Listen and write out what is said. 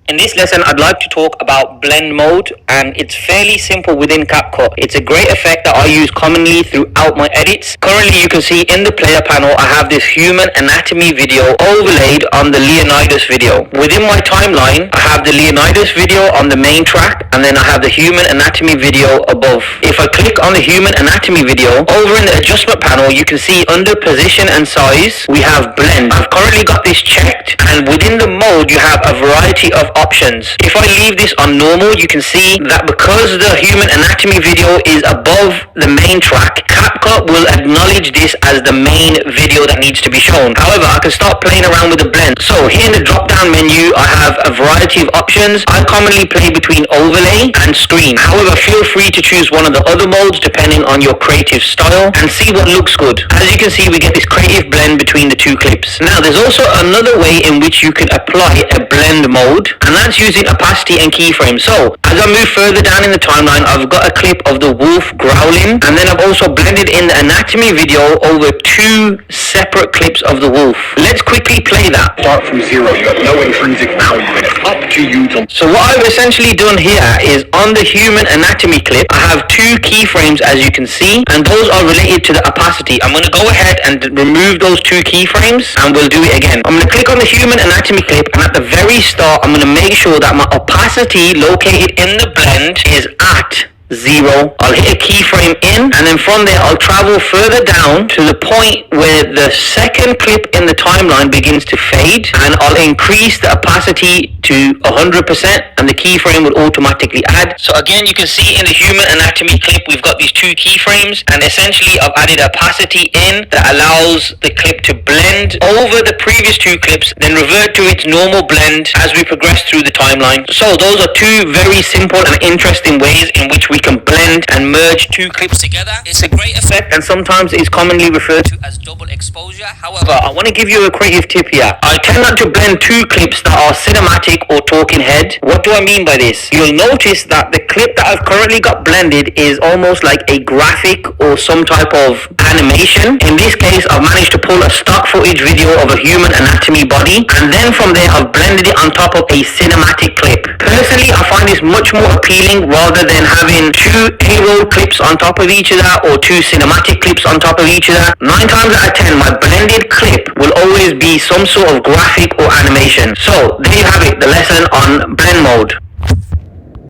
In this lesson, I'd like to talk about blend mode, and it's fairly simple within CapCut. It's a great effect that I use commonly throughout my edits. Currently, you can see in the player panel, I have this human anatomy video overlaid on the Leonidas video. Within my timeline, I have the Leonidas video on the main track, and then I have the human anatomy video above. If I click on the human anatomy video, over in the adjustment panel, you can see under position and size, we have blend. I've currently got this checked, and within the mode, you have a variety of options. If I leave this on normal, you can see that because the human anatomy video is above the main track, CapCut will acknowledge this as the main video that needs to be shown. However, I can start playing around with the blend. So here in the drop down menu, I have a variety of options. I commonly play between overlay and screen. However, feel free to choose one of the other modes depending on your creative style and see what looks good. As you can see, we get this creative blend between the two clips. Now, there's also another way in which you can apply a blend mode, and that's using opacity and keyframes. So as I move further down in the timeline, I've got a clip of the wolf growling, and then I've also blended in the anatomy video over two separate clips of the wolf. Let's quickly play that. Start from zero. You have no intrinsic value, and it's up to you to... So what I've essentially done here is on the human anatomy clip, I have two keyframes as you can see, and those are related to the opacity. I'm going to go ahead and remove those two keyframes, and we'll do it again. I'm going to click on the human anatomy clip, and at the very start, I'm going to make sure that my opacity located in the blend is at 0. I'll hit a keyframe in, and then from there I'll travel further down to the point where the second clip in the timeline begins to fade, and I'll increase the opacity to 100%, and the keyframe will automatically add. So again, you can see in the human anatomy clip we've got these two keyframes, and essentially I've added opacity in that allows the clip to blend over the previous two clips, then revert to its normal blend as we progress through the timeline. So those are two very simple and interesting ways in which we can blend and merge two clips together. It's a great effect, and sometimes it's commonly referred to as double exposure. However, I want to give you a creative tip here. I tend not to blend two clips that are cinematic or talking head. What do I mean by this? You'll notice that the clip that I've currently got blended is almost like a graphic or some type of animation. In this case, I've managed to pull a stock footage video of a human anatomy body, and then from there I've blended it on top of a cinematic clip. Personally, I find this much more appealing rather than having two A-roll clips on top of each other or two cinematic clips on top of each other. 9 times out of 10, my blended clip will always be some sort of graphic or animation. So there you have it, the lesson on